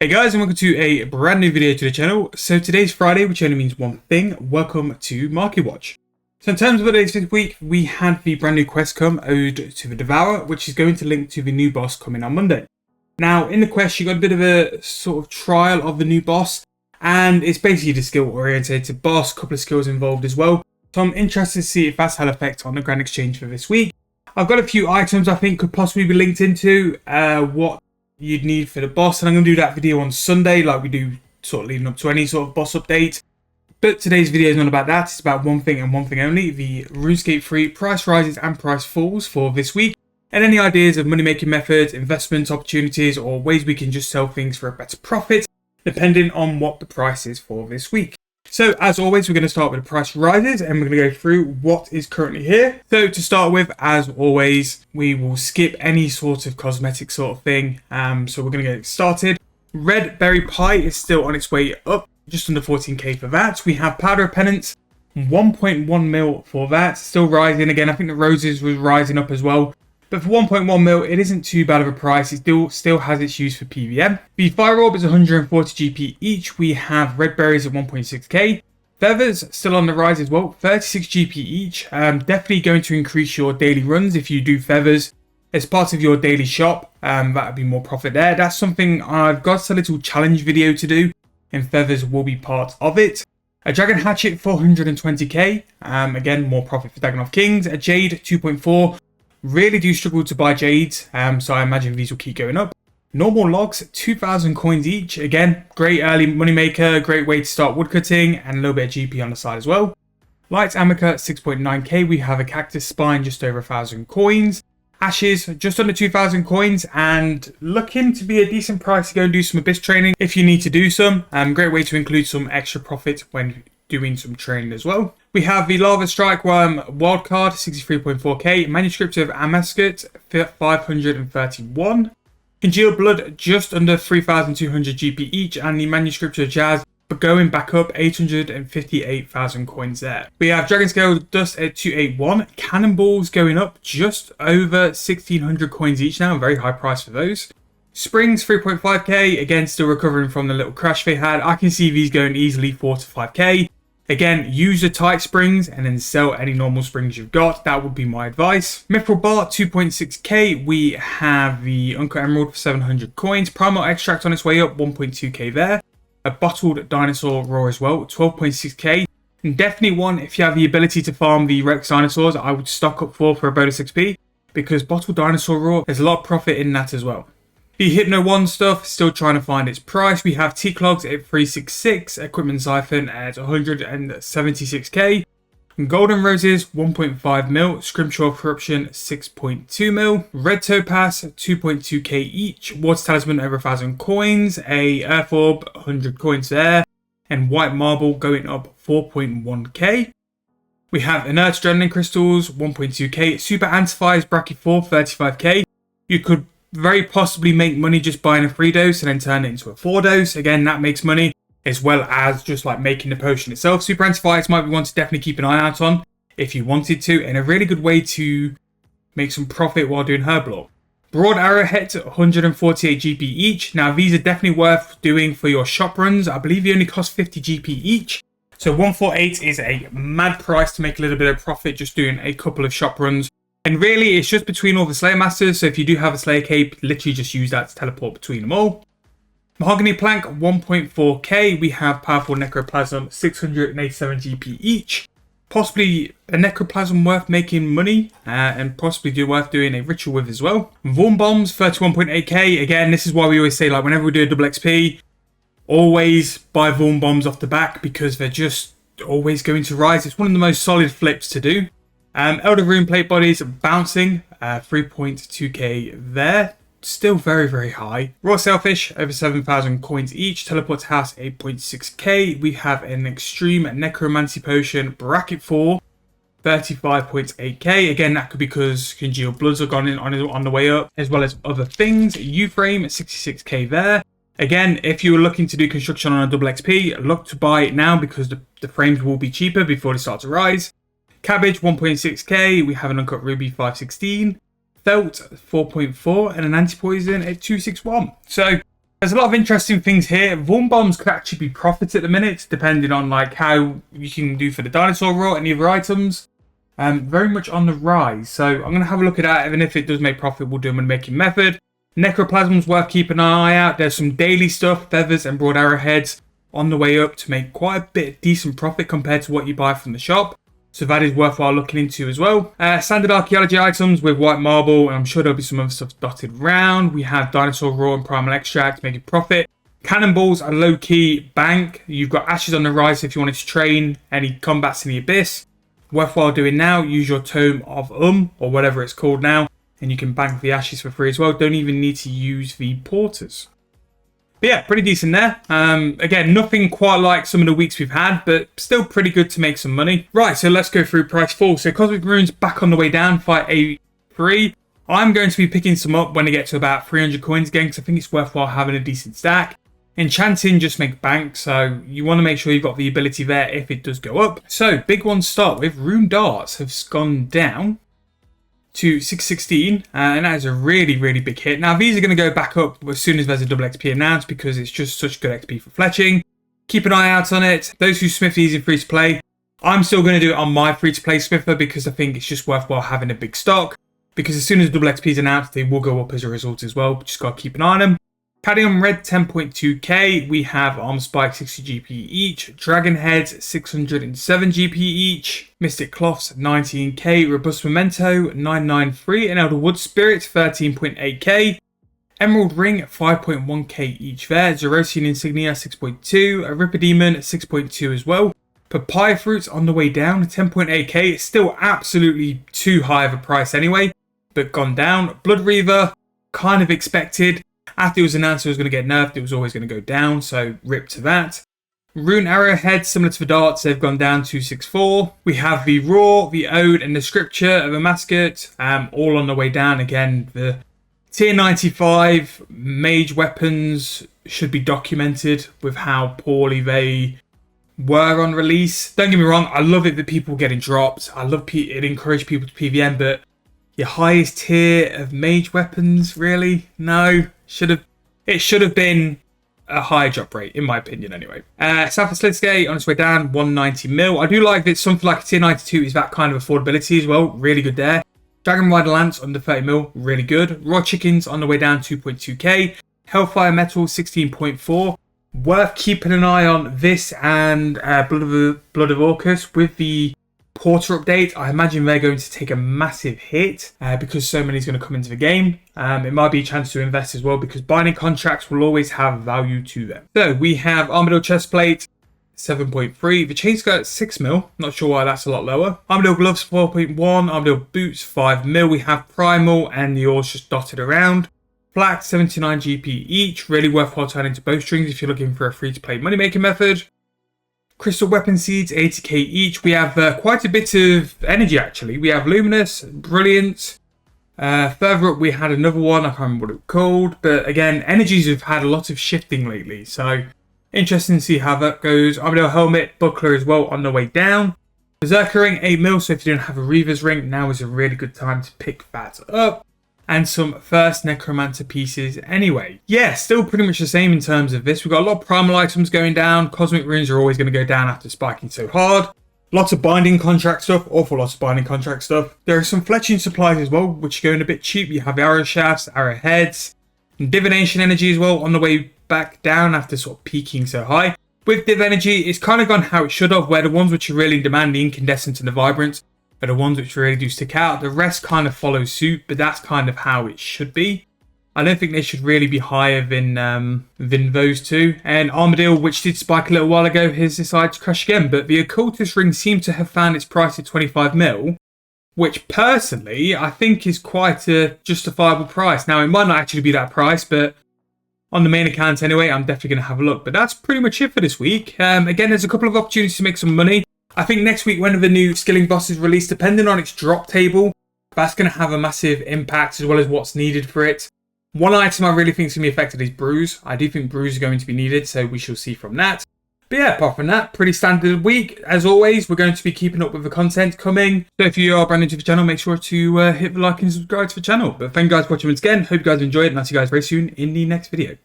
Hey guys, and welcome to a brand new video to the channel. So today's Friday, which only means one thing. Welcome to Marketwatch. So in terms of updates this week, we had the brand new quest come, Ode to the Devourer, which is going to link to the new boss coming on Monday. Now in the quest, you got a bit of a sort of trial of the new boss, and it's basically the skill orientated boss, a couple of skills involved as well. So I'm interested to see if that's had effect on the Grand Exchange for this week. I've got a few items I think could possibly be linked into what you'd need for the boss, and I'm going to do that video on Sunday like we do sort of leading up to any sort of boss update. But today's video is not about that, it's about one thing and one thing only: the RuneScape 3 price rises and price falls for this week, and any ideas of money making methods, investment opportunities, or ways we can just sell things for a better profit depending on what the price is for this week. So as always, we're going to start with the price rises and we're going to go through what is currently here. So to start with, as always, we will skip any sort of cosmetic sort of thing. So we're going to get started. Red Berry Pie is still on its way up, just under 14k for that. We have Powder of Penance, 1.1 mil for that, still rising. Again, I think the roses was rising up as well. But for 1.1 mil, it isn't too bad of a price. It still has its use for PVM. The Fire Orb is 140 GP each. We have Red Berries at 1.6k. Feathers still on the rise as well, 36 GP each. Definitely going to increase your daily runs if you do feathers as part of your daily shop. That would be more profit there. That's something I've got a little challenge video to do, and feathers will be part of it. A Dragon Hatchet, 420k. Again, more profit for Dagonoth Kings. A Jade, 2.4. Really do struggle to buy jades, so I imagine these will keep going up. Normal logs, 2,000 coins each. Again, great early moneymaker, great way to start woodcutting, and a little bit of GP on the side as well. Light Amica, 6.9k. We have a Cactus Spine, just over 1,000 coins. Ashes, just under 2,000 coins, and looking to be a decent price to go and do some Abyss training if you need to do some. Great way to include some extra profit when doing some training as well. We have the Lava Strike Worm wildcard, 63.4k. Manuscript of Amascut, 531. Congealed Blood, just under 3,200 GP each. And the Manuscript of Jazz, going back up, 858,000 coins there. We have Dragon Scale Dust at 281. Cannonballs going up just over 1,600 coins each now. Very high price for those. Springs, 3.5k. Again, still recovering from the little crash they had. I can see these going easily 4 to 5k. Again, use the tight springs and then sell any normal springs you've got. That would be my advice. Mithril Bar, 2.6k. We have the Uncut Emerald for 700 coins. Primal Extract on its way up, 1.2k there. A Bottled Dinosaur Raw as well, 12.6k. And definitely one, if you have the ability to farm the Rex Dinosaurs, I would stock up for a bonus XP, because Bottled Dinosaur Raw, there's a lot of profit in that as well. The Hypno 1 stuff, still trying to find its price. We have T-Clogs at 366, Equipment Siphon at 176k. Golden Roses, 1.5 mil. Scrimshaw of Corruption, 6.2 mil. Red Topaz, 2.2k each. Water Talisman, over 1,000 coins. A Earth Orb, 100 coins there. And White Marble going up 4.1k. We have Inert Adrenaline Crystals, 1.2k. Super Antifiers, Bracket 4, 35k. You could very possibly make money just buying a 3 dose and then turn it into a 4 dose. Again, that makes money, as well as just like making the potion itself. Super Antifiers might be one to definitely keep an eye out on if you wanted to, and a really good way to make some profit while doing Herblore. Broad Arrowheads, 148 GP each. Now these are definitely worth doing for your shop runs. I believe they only cost 50 GP each. So 148 is a mad price to make a little bit of profit just doing a couple of shop runs. And really, it's just between all the Slayer Masters, so if you do have a Slayer Cape, literally just use that to teleport between them all. Mahogany Plank, 1.4k. We have Powerful Necroplasm, 687 GP each. Possibly a Necroplasm worth making money, and possibly worth doing a ritual with as well. Vorn Bombs, 31.8k. Again, this is why we always say, like, whenever we do a double XP, always buy Vorn Bombs off the back, because they're just always going to rise. It's one of the most solid flips to do. Elder Rune Plate Bodies bouncing, 3.2k there. Still very, very high. Raw Sailfish, over 7,000 coins each. Teleport House, 8.6k. We have an Extreme Necromancy Potion, Bracket 4, 35.8k. Again, that could be because Congealed Bloods are gone in on the way up, as well as other things. U-Frame, 66k there. Again, if you were looking to do construction on a double XP, look to buy it now, because the frames will be cheaper before they start to rise. Cabbage, 1.6k. We have an Uncut Ruby, 516. Felt, 4.4. And an Anti-Poison at 261. So There's a lot of interesting things here. Vuln bombs could actually be profit at the minute, depending on like how you can do for the dinosaur raw, any other items. Very much on the rise. So I'm going to have a look at that, and if it does make profit, we'll do a money making method. Necroplasm's worth keeping an eye out. There's some daily stuff, feathers and broad arrowheads on the way up to make quite a bit of decent profit compared to what you buy from the shop. So that is worthwhile looking into as well. Standard archaeology items with white marble, and I'm sure there'll be some other stuff dotted around. We have dinosaur raw and primal extract making profit. Cannonballs are low-key bank. You've got ashes on the rise if you wanted to train any combats in the abyss. Worthwhile doing now. Use your tome of or whatever it's called now, and you can bank the ashes for free as well. Don't even need to use the porters. But yeah, pretty decent there. Again, nothing quite like some of the weeks we've had, but still pretty good to make some money. Right, so let's go through price fall. So Cosmic Runes back on the way down, 583. I'm going to be picking some up when I get to about 300 coins again, because I think it's worthwhile having a decent stack. Enchanting just make bank, so you want to make sure you've got the ability there if it does go up. So big ones start with Rune Darts have gone down to 616, and that is a really big hit. Now these are going to go back up as soon as there's a double XP announced, because it's just such good XP for fletching. Keep an eye out on it. Those who smith these in free to play, I'm still going to do it on my free to play smither, because I think it's just worthwhile having a big stock, because as soon as double XP is announced, they will go up as a result as well. Just got to keep an eye on them. Cadmium Red 10.2k, we have Armor Spike 60 GP each, Dragon Heads 607 GP each, Mystic Cloths 19k, Robust Memento 993, and Elder Wood Spirit 13.8k, Emerald Ring 5.1k each there, Zerosian Insignia 6.2, a Ripper Demon 6.2 as well, Papaya Fruits on the way down 10.8k, it's still absolutely too high of a price anyway, but gone down. Blood Reaver, kind of expected. After it was announced it was going to get nerfed, it was always going to go down, so rip to that. Rune Arrowhead, similar to the darts, they've gone down to 6.4. We have the Raw, the Ode, and the Scripture of a Mascot, all on the way down. Again, the tier 95 mage weapons should be documented with how poorly they were on release. Don't get me wrong, I love it that people are getting dropped. I love it encouraged people to PVM, but your highest tier of mage weapons, really? No. It should have been a higher drop rate, in my opinion, anyway. South of Slitsgate on its way down, 190 mil. I do like that something like a tier 92 is that kind of affordability as well. Really good there. Dragon Rider Lance under 30 mil, really good. Raw Chickens on the way down, 2.2k. Hellfire Metal, 16.4. Worth keeping an eye on this and Blood of Orcus with the Porter update. I imagine they're going to take a massive hit because so many is going to come into the game. It might be a chance to invest as well, because binding contracts will always have value to them. So we have Armadillo Chestplate 7.3, the chain skirt 6 mil, not sure why that's a lot lower. Armadillo Gloves 4.1, Armadillo Boots 5 mil. We have Primal and yours just dotted around. Black 79 GP each, really worthwhile turning to bowstrings if you're looking for a free to play money making method. Crystal Weapon Seeds, 80k each. We have quite a bit of energy, actually. We have Luminous, Brilliant. Further up, we had another one. I can't remember what it's called. But again, energies have had a lot of shifting lately. So, interesting to see how that goes. Armadillo Helmet, Buckler as well on the way down. Berserker Ring, 8 mil. So if you don't have a Reaver's Ring, now is a really good time to pick that up. And some first Necromancer pieces anyway. Yeah, still pretty much the same in terms of this. We've got a lot of primal items going down. Cosmic Runes are always going to go down after spiking so hard. Lots of binding contract stuff. Awful lots of binding contract stuff. There are some fletching supplies as well, which are going a bit cheap. You have arrow shafts, arrowheads, and divination energy as well on the way back down after sort of peaking so high. With div energy, it's kind of gone how it should have, where the ones which are really in demand, the incandescent and the vibrant, are the ones which really do stick out. The rest kind of follow suit, but that's kind of how it should be. I don't think they should really be higher than those two. And Armadillo, which did spike a little while ago, has decided to crash again. But the Occultist Ring seemed to have found its price at 25 mil, which personally I think is quite a justifiable price. Now, it might not actually be that price, but on the main account anyway, I'm definitely going to have a look. But that's pretty much it for this week. Again, there's a couple of opportunities to make some money. I think next week, when the new skilling boss is released, depending on its drop table, that's going to have a massive impact as well as what's needed for it. One item I really think is going to be affected is Bruise. I do think Bruise is going to be needed, so we shall see from that. But yeah, apart from that, pretty standard week. As always, we're going to be keeping up with the content coming. So if you are brand new to the channel, make sure to hit the like and subscribe to the channel. But thank you guys for watching once again. Hope you guys enjoyed, and I'll see you guys very soon in the next video.